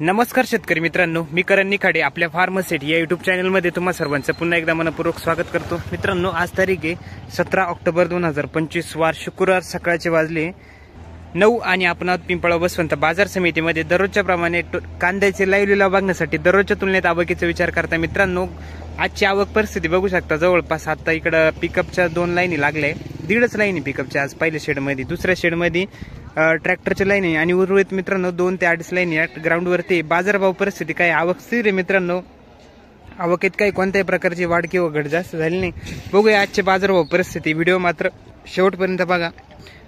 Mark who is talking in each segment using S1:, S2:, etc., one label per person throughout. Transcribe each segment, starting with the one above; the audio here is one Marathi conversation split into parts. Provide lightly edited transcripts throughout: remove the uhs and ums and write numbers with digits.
S1: नमस्कार शेतकरी मित्रांनो, मी करण निखाडे आपल्या फार्मसेट या यूट्यूब चॅनलमध्ये तुम्हा सर्वांचं पुन्हा एकदा मनपूर्वक स्वागत करतो। मित्रांनो, आज तारीख आहे 17 ऑक्टोबर 2025, वार शुक्रवार, सकाळचे वाजले 9 आणि आपण आहोत पिंपळा बसवंत बाजार समितीमध्ये। दररोजच्या प्रमाणे कांद्याचे लाईव्ह लिलाव बघण्यासाठी दररोजच्या तुलनेत आवकीचा विचार करता मित्रांनो, आजची आवक परिस्थिती बघू शकता। जवळपास आता इकडे पिकअपच्या 2 लाईनी लागल्या, 1.5 लाईनी पिकअपच्या आज पहिल्या शेडमध्ये, दुसऱ्या शेडमध्ये ट्रॅक्टरच्या लाईन आहे आणि उर्वरित मित्रांनो 2 ते 2.5 लाईन या ग्राउंडवरती। बाजारभाव परिस्थिती काय, आवक स्थिर आहे मित्रांनो, आवकेत काही कोणत्याही प्रकारची वाढ किंवा घट जास्त झाली नाही। बघूया आजचे बाजारभाव परिस्थिती, व्हिडिओ मात्र शेवटपर्यंत बघा।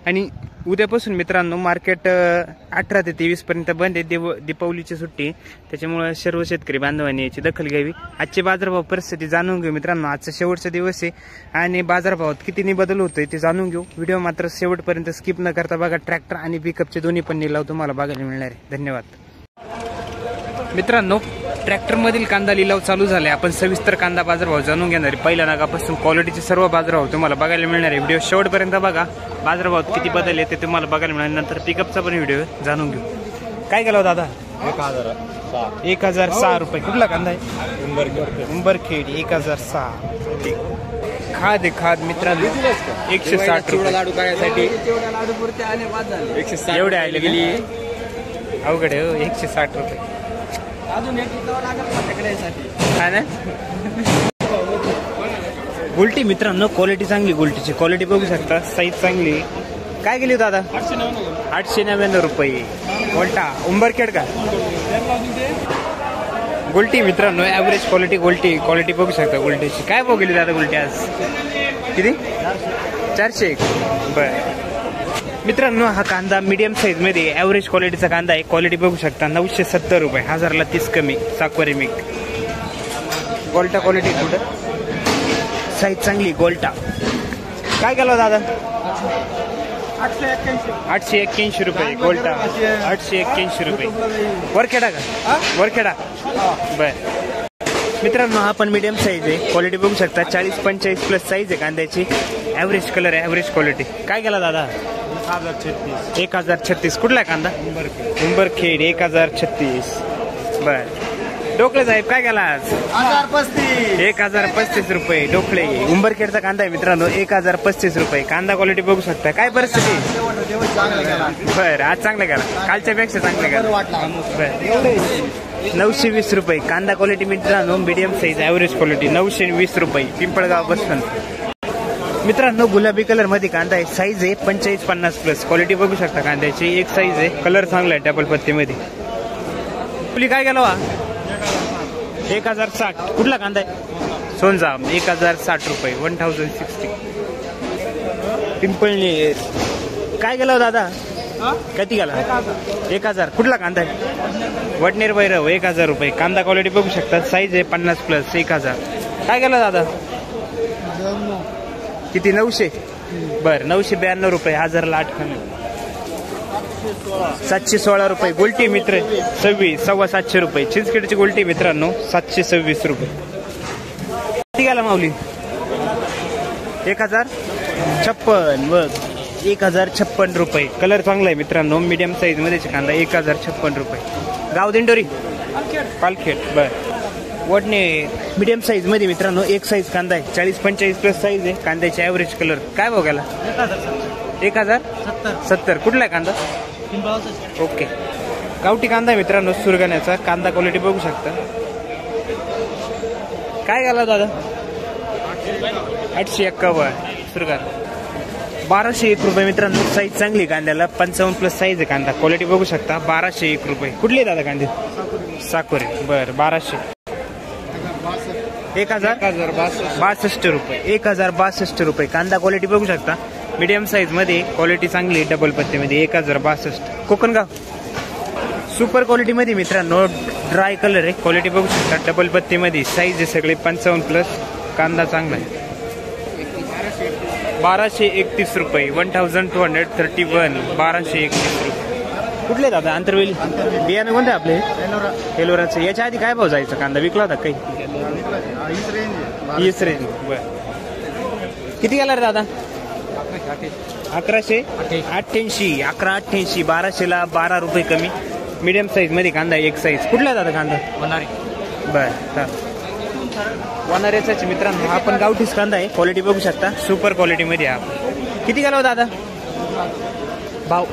S1: आणि उद्यापासून मित्रांनो मार्केट 18 ते 23 पर्यंत बंद आहे, दीपावलीची सुट्टी, त्याच्यामुळे सर्व शेतकरी बांधवांनी याची दखल घ्यावी। आजचे बाजारभाव परिस्थिती जाणून घेऊ मित्रांनो, आजचा शेवटचा दिवस आहे आणि बाजारभावात किती बदल होतोय ते जाणून घेऊ। व्हिडिओ मात्र शेवटपर्यंत स्किप न करता बघा। ट्रॅक्टर आणि पिकअपचे दोन्ही पण लिलाव तुम्हाला बघायला मिळणार आहे। धन्यवाद मित्रांनो। ट्रॅक्टर मधील कांदा लिलाव चालू झाले, आपण सविस्तर कांदा बाजारभाव जाणून घेणार आहे। पहिल्या नागापासून क्वालिटीचे सर्व बाजारभाव तुम्हाला बघायला मिळणार आहे। व्हिडिओ शेवटपर्यंत बघा, बाजारभावात किती बदल आहे ते तुम्हाला बघायला मिळणार। नंतर पिकअपचा पण व्हिडिओ जाणून घेऊ। काय केलं दादा? 1006 रुपये। कुठला कांदा आहे? उंबरखेड 1006। खाद आहे, खाद मित्रांनो 160 रुपये लाडू करायसाठी एवढे आले गेली, अवघड आहे। 160 रुपये अजून हा ना। गुलटी मित्रांनो, क्वालिटी चांगली, गुलटीची क्वालिटी बघू शकता, साईज चांगली। काय गेली दादा? 899 रुपये गोल्टा, उंबरखेड का गुलटी मित्रांनो, ॲव्हरेज क्वालिटी गुलटी, क्वालिटी बघू शकता गुलटीची। काय भाव गेली दादा गुलटी आज? किती? 401। बर मित्रांनो, हा कांदा मीडियम साईज मध्ये ॲव्हरेज क्वालिटीचा कांदा आहे, क्वालिटी बघू शकता। 970 रुपये, 1000ला 30 कमी, साकवारी मिक गोल्टा क्वालिटी, कुठं साईज चांगली गोल्टा। काय केलं दादा? 881 रुपये गोल्टा, 881 रुपये। वरखेडा का? वरखेडा। बर मित्रांनो, हा पण मीडियम साईज आहे, क्वालिटी बघू शकता। 40-45 प्लस साईज आहे कांद्याची, ॲव्हरेज कलर आहे, ॲव्हरेज क्वालिटी। काय केला दादा? 1036। कुठला कांदा? उंबरखेड 1036। बर डोकळे साहेब काय केला आज? 1035 रुपये डोकळे, उंबरखेडचा कांदा आहे मित्रांनो, 1035 रुपये। कांदा क्वालिटी बघू शकता। काय परिस्थिती? बर आज चांगलं करा, कालच्या पेक्षा चांगलं करा। बर 920 रुपये कांदा क्वालिटी मित्रांनो, मीडियम साईज ॲव्हरेज क्वालिटी, 920 रुपये, पिंपळगाव बसवंत। मित्रांनो, गुलाबी कलर मध्ये कांदा आहे, साईज आहे 45-50 प्लस, क्वालिटी बघू शकता कांद्याची, एक साईज आहे, कलर चांगला आहे, डबल पत्ती मध्ये। पुली काय गेलो? 1060। कुठला कांदा आहे? सोनजाम 1060 रुपये, 1060। पिंपळणी काय गेलो दादा? किती गेला? 1000। कुठला कांदा आहे? वडनेर भैरव 1000 रुपये। कांदा क्वालिटी बघू शकता, साईज आहे 50 प्लस, 1000। काय गेला दादा? किती? 900। बर 992 रुपये, 1000ला 8 कमी, 716 रुपये। गुलटी मित्र 7.25 रुपये, चिंचखेडची गुलटी मित्रांनो 726 रुपये। किती गेला माऊली? 1056। बघ 1056 रुपये, कलर चांगला आहे मित्रांनो, मीडियम साईज मध्ये कांदा, 1056 रुपये। गाव दिंडोरी पालखेड। बर वडणे मीडियम साईज मध्ये मित्रांनो, एक साईज कांदा आहे, 40-45 प्लस साईज आहे कांद्याची, ॲव्हरेज कलर। काय भाव गेला? 1070। कुठला कांदा? ओके, गावठी कांदा आहे मित्रांनो, सुरगाण्याचा कांदा, क्वालिटी बघू शकता। काय गेला दादा? 851 सुरगाण, 1201 रुपये मित्रांनो, साईज चांगली कांद्याला, 55 प्लस साईज आहे कांदा, क्वालिटी बघू शकता। 1201 रुपये। कुठले दादा कांदे? साकोरे। बर 1200। 1062 रुपये, 1062 रुपये। कांदा क्वालिटी बघू शकता, मीडियम साईज मध्ये, क्वालिटी चांगली, डबल पत्ती मध्ये, 1062। कोकणगाव सुपर क्वालिटी मध्ये मित्रांनो, ड्राय कलर आहे, क्वालिटी बघू शकता, डबल पत्ती मध्ये, साईज आहे सगळे 55 प्लस, कांदा चांगला आहे। 1231 रुपये, 1231, 1231 रुपये। कुठले दादा? आंतरवेली बियाणे कोणते आपले? एलोराचं। याच्या आधी काय भाव जायचा कांदा? विकला होता काही? हीच रेंज। बर किती गेला रे दादा? 1188, 1188, 1200ला 12 रुपये कमी, मीडियम साईज मध्ये कांदा एक साईज. कुठला दादा कांदा?
S2: वनारी.
S1: बर वनाऱ्याचाच मित्रांनो हा पण गावठीच कांदा आहे. क्वालिटी बघू शकता सुपर क्वालिटी मध्ये हा. किती गेला दादा भाव?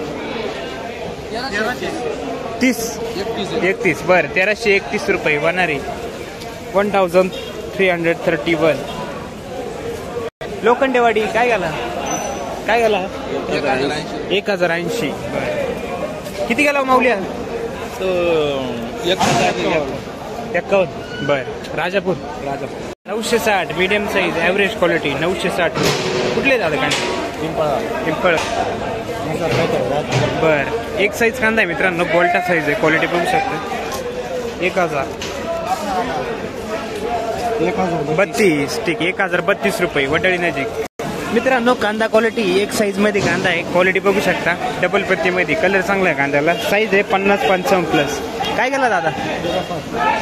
S1: 31. बर 1331 रुपये वनारी. 1331. लोखंडेवाडी काय गेला? 1080. किती गेला माऊल्या? 51. बर Rajapur. 960 medium size average quality 960. कुठले दादा कांदे? पिंपळ. बर एक साईज कांदा आहे मित्रांनो. गोल्टा साईज आहे. क्वालिटी बघू शकता. 1032. ठीक 1032 रुपये वडाळी नजीक. मित्रांनो कांदा क्वालिटी एक साईज मध्ये कांदा आहे. क्वालिटी बघू शकता डबल पत्ती मध्ये. कलर चांगला आहे कांद्याला. साईज आहे 50-55 प्लस. काय गेला दादा?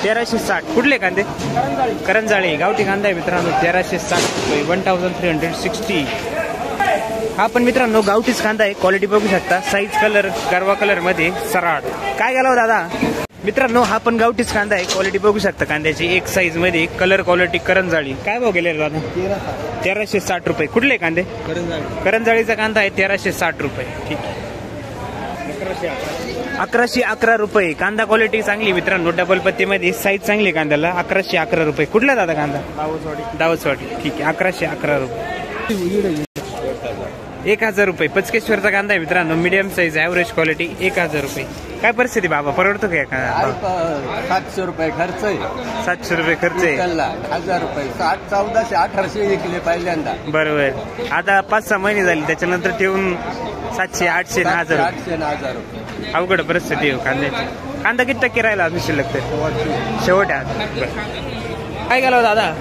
S1: 1360. कुठले कांदे? करंजाळे गावठी कांदा आहे मित्रांनो. 1360 रुपये. 1360. हा पण मित्रांनो गावठीच कांदा आहे. क्वालिटी बघू शकता. साईज कलर गरवा कलर मध्ये सराड. काय गेला दादा? मित्रांनो हा पण गावठीच कांदा आहे. क्वालिटी बघू शकता कांद्याची एक साईज मध्ये. कलर क्वालिटी करंजाळी. काय भाव गेले दादा? 1360 रुपये. कुठले कांदे? करंजाळीचा कांदा आहे 1360 रुपये. ठीक आहे. 1111 रुपये. कांदा क्वालिटी चांगली मित्रांनो. डबल पत्ती मध्ये साईज चांगली कांद्याला. 1111 रुपये. कुठला दादा कांदा? दावसवाडी. ठीक आहे 1111 रुपये. 1000 रुपये. पचकेश्वरचा कांदा आहे मित्रांनो. Medium size average quality. 1000 रुपये. काय परिस्थिती बाबा परवडतो का?
S2: 700 रुपये खर्च आहे.
S1: 700 रुपये खर्च आहे.
S2: 1000 रुपये. 1400 1800 विकले पहिल्यांदा.
S1: बरोबर. आता 5-6 महिने झाले त्याच्यानंतर ठेवून 700 800 1000
S2: रुपये.
S1: अवघड परिस्थिती आहे कांद्याची. कांदा किती टक्के राहिला अजून शिल्लक? तर शेवट आहे. काय गेला दादा?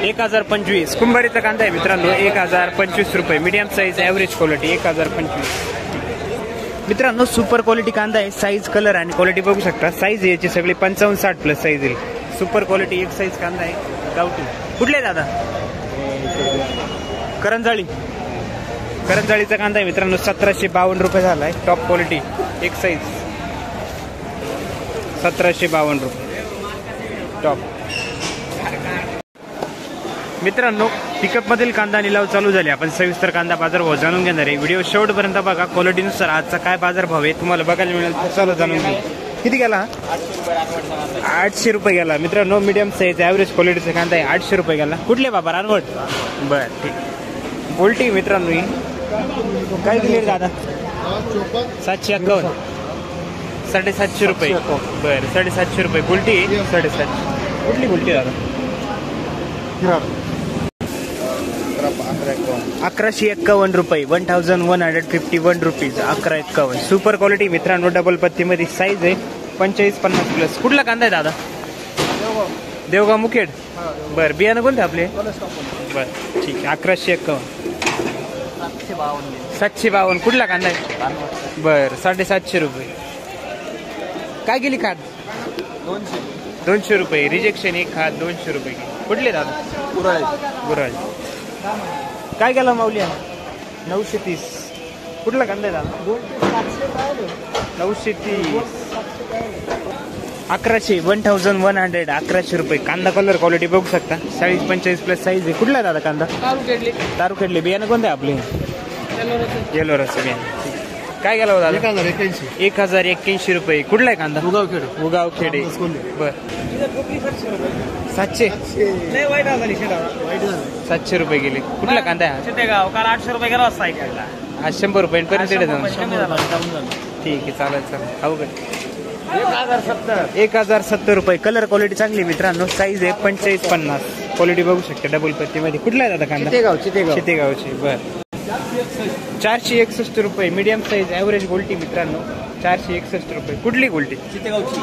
S1: 1025. कुंभारीचा कांदा आहे मित्रांनो. 1025 रुपये. Medium size average quality. 1025. मित्रांनो सुपर क्वालिटी कांदा आहे. साईज कलर आणि क्वालिटी बघू शकता. साईज याची सगळी 55-60 प्लस साईज येईल. सुपर क्वालिटी एक साईज कांदा आहे गावठी. कुठले दादा? करंजाळीचा कांदा आहे मित्रांनो. 1752 रुपये झाला आहे. टॉप क्वालिटी एक साईज 1752 रुपये टॉप. मित्रांनो पिकअप मधील कांदा निलाव चालू झाले. आपण सविस्तर कांदा बाजार भाव जाणून घेणार आहे. व्हिडिओ शेवटपर्यंत बघा. क्वालिटीनुसार आजचा काय बाजार भाव आहे तुम्हाला बघायला मिळेल. चला जाणून घेऊ. किती गेला? 800 रुपये गेला मित्रांनो. मीडियम साईज ॲव्हरेज क्वालिटीचा कांदा आहे. 800 रुपये गेला. कुठले बाबा? रानवड. बर ठीक. बोलटी मित्रांनो ही काय दिली दादा? 751. 750 रुपये. बर 750 रुपये. बोलटी 750. कुठली बोलटी दादा? 1151 रुपये. 1151 रुपीज. 1151. सुपर क्वालिटी मित्रांनो. डबल पत्ती मध्ये साईज आहे 45-50 प्लस. कुठला कांदा आहे दादा? देवगाव मुखेड. बर बियाणं कोणते आपले? बर ठीक आहे. 1151. 752. कुठला कांदा आहे? बर 750 रुपये. काय गेली खाद? 200 रुपये. रिजेक्शन एक खाद 200 रुपये. कुठले दादा? गुराळी. काय गेला माऊल्या? 930. कुठला कांदा आहे दादा? 930. 1100. 1100. 1100 रुपये. कांदा कलर क्वालिटी बघू शकता. 40-45 प्लस साईज आहे. कुठला दादा कांदा? तारुखेडले. बियाणं कोणते आपले? येलो रस बियाणं. काय गेला दादा? 1081 रुपये. कुठला आहे कांदा? उगावखेडे. बर 700. 700 रुपये गेले. कुठला कांदा आहे?
S2: काल 800 रुपये गेला असता.
S1: आज 100 रुपयांपर्यंत जाऊन. ठीक आहे चालेल. अवघड. 1070 रुपये. कलर क्वालिटी चांगली मित्रांनो. साईज आहे 45-50. क्वालिटी बघू शकता डबल पत्ती मध्ये. कुठला आहे दादा कांदा? चितेगावची. बर 461 रुपये. मीडियम साईज ॲव्हरेज गोल्टी मित्रांनो. 461 रुपये. कुठली गोल्टी?
S2: चितेगावची.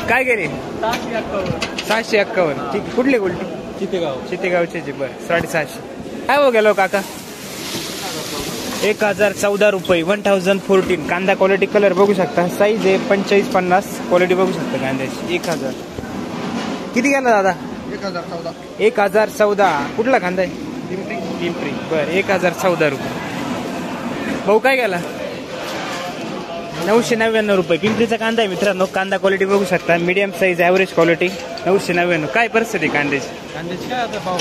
S1: काय गेले? 751. ठीक. कुठली गोल्टी? चितेगावची. बर 750. काय हो गेलो काका? 1014 रुपये. 1014. कांदा क्वालिटी कलर बघू शकता. साईज आहे 45-50. क्वालिटी बघू शकता कांद्याची. 1000. किती गेला दादा? 1014. कुठला कांदा आहे? पिंपरी. बर 1014 रुपये. भाऊ काय गेला? 999 रुपये. पिंपरीचा कांदा आहे मित्रांनो. कांदा क्वालिटी बघू शकता. Medium size average quality 999. काय परिस्थिती आहे कांद्याची?
S2: कांद्याची काय आता भाव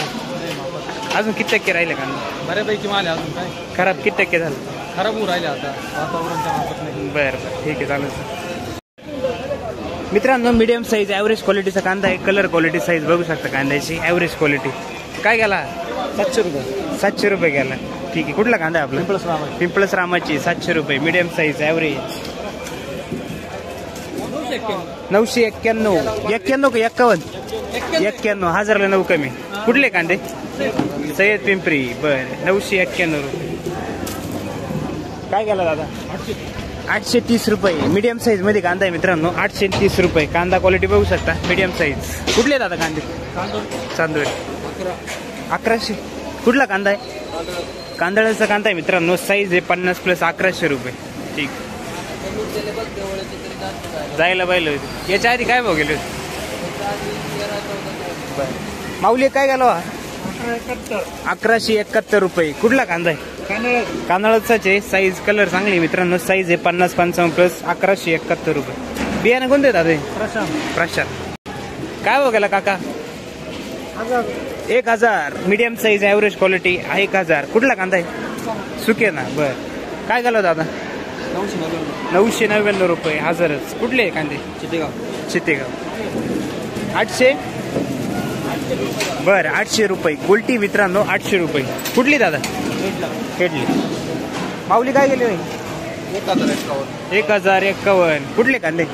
S1: अजून किती टक्के राहिले कांदा?
S2: बऱ्यापैकी माल आहे. अजून काय
S1: खराब किती टक्के झालं?
S2: खराब होऊ राहिले आता वातावरणच्या माफक नाही.
S1: बरं ठीक आहे चालेल सर. मित्रांनो मीडियम साईज ॲव्हरेज क्वालिटीचा कांदा आहे. कलर क्वालिटी साईज बघू शकता कांद्याची ॲव्हरेज क्वालिटी. काय गेला?
S2: 700 रुपये.
S1: 700 रुपये गेला. ठीक आहे. कुठला कांदा आहे आपला?
S2: पिंपळस राम आहे.
S1: पिंपळस रामाची 700 रुपये. Medium size average 991. 91 का 51? 91. 1000ला 9 कमी. कुठले कांदे? सय्यद पिंपरी. बरं 991 रुपये. काय गेला दादा? 830 रुपये. मीडियम साईज मध्ये कांदा आहे मित्रांनो. 830 रुपये. कांदा क्वालिटी बघू शकता. Medium size. कुठले दादा कांदे? चांदोरी. 1100. कुठला कांदा आहे? कांदळाचा कांदा आहे मित्रांनो. साईज आहे 50+ 1100 रुपये. ठीक. जायला पाहिलं. याच्या आधी काय भाव गेले? माऊली काय गेलो? 1171 रुपये. कुठला कांदा आहे? कांदळाचाच आहे. साईज कलर चांगली मित्रांनो. साईज आहे 50-55+ 1171 रुपये. बियाणं कोणते दादा? प्रशांत. काय भाव गेला काका? 1000. Medium size average quality 1000. कुठला कांदा आहे? सुके ना. बर. काय गेलो दादा? 999 रुपये. 1000च. कुठले कांदे? चितेगाव. 800. बर 800 रुपये. गोल्टी मित्रांनो 800 रुपये. कुठली दादा? खेडली. माऊली काय गेली? 1051. कुठले कांदे?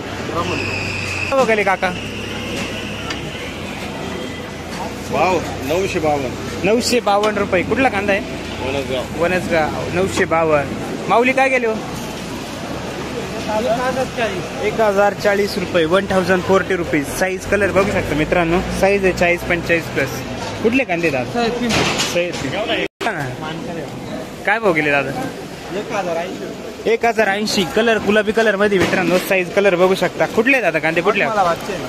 S1: बघाले काका.
S2: भाव 952.
S1: 952 रुपये. कुठला कांदा आहे? वनसगाव. 952. माऊली काय गेले? 1040 रुपये. 1040 रुपीज. साईज कलर बघू शकता मित्रांनो. साईज आहे 40-45+. कुठले कांदे दादा? काय भाव गेले दादा? 1080. कलर गुलाबी कलर मध्ये मित्रांनो. साईज कलर बघू शकता. कुठले दादा कांदे? कुठल्या?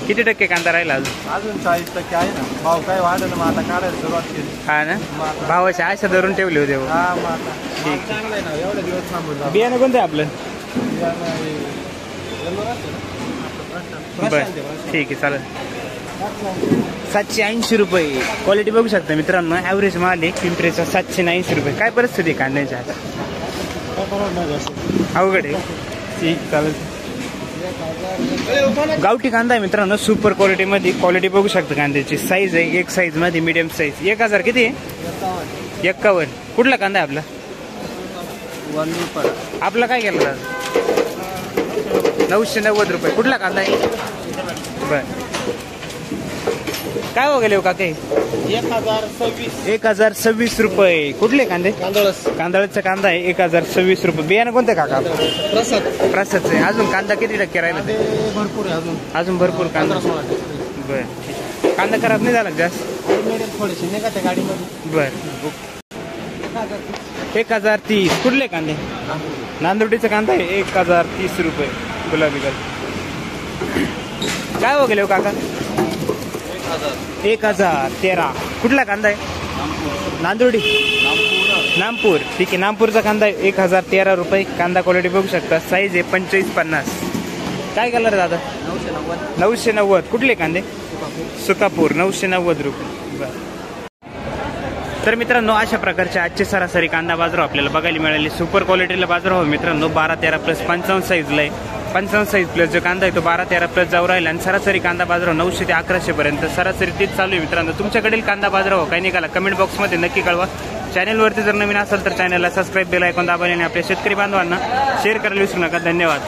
S1: किती टक्के कांदा राहिला
S2: अजून 40% आहे ना. भाव काय वाढलं मग आता काढायला सुरुवात केली.
S1: हा ना. भावाची आशा धरून ठेवली होते.
S2: ठीक आहे ना. एवढे दिवस थांबून
S1: बियाणं कोणतं आपलं? बर ठीक आहे चालेल. 780 रुपये. क्वालिटी बघू शकता मित्रांनो. ॲव्हरेज माल आहे पिंपरीचा. 780 रुपये. काय परिस्थिती आहे कांद्याच्या? अवघड आहे. ठीक चालेल. गावठी कांदा आहे मित्रांनो. सुपर क्वालिटी मध्ये. क्वालिटी बघू शकता कांद्याची. साईज आहे एक साईज मध्ये मीडियम साईज. 1000 किती आहे? 51. कुठला कांदा आहे आपला? आपला काय केला? 990 रुपये. कुठला कांदा आहे? बर. काय हो गेले हो काके? 1026 रुपये. कुठले कांदे? कांदळाचा कांदा आहे 1026 रुपये. बियाणं कोणतं काका? प्रसादचं आहे. अजून कांदा किती टक्के राहिला?
S2: भरपूर आहे
S1: अजून भरपूर कांदा. बर. कांदा खराब नाही झाला जास्त? बर. 1030. कुठले कांदे? नांदुर्डीचा कांदा आहे 1030 रुपये. गुलाबी कलर. काय हो गेले हो काका? 1013. कुठला कांदा आहे? नांदुर्डी. नामपूर. ठीक आहे. नामपूरचा कांदा आहे 1013 रुपये. कांदा क्वालिटी बघू शकता. साईज आहे 45-50. काय कलर दादा? 990. कुठले कांदे? सुकापूर. 990 रुपये. बरं. तर मित्रांनो अशा प्रकारचे आजचे सरासरी कांदा बाजार आपल्याला बघायला मिळाले. सुपर क्वालिटीला बाजार हो मित्रांनो. 12-13+ 55 साईजला आहे. 55 साईज प्लस जो कांदा आहे तो 12-13+ जाऊ राहिला. आणि सरासरी कांदा बाजार 900 ते 1100 पर्यंत सरासरी तीच चालू आहे मित्रांनो. तुमच्याकडील कांदा बाजार हो काही निघाला कमेंट बॉक्समध्ये नक्की कळवा. चॅनलवरती जर नवीन असेल तर चॅनलला सबस्क्राईब बेल आयकॉन दाबा आणि आपल्या शेतकरी बांधवांना शेअर करायला विसरू नका. धन्यवाद.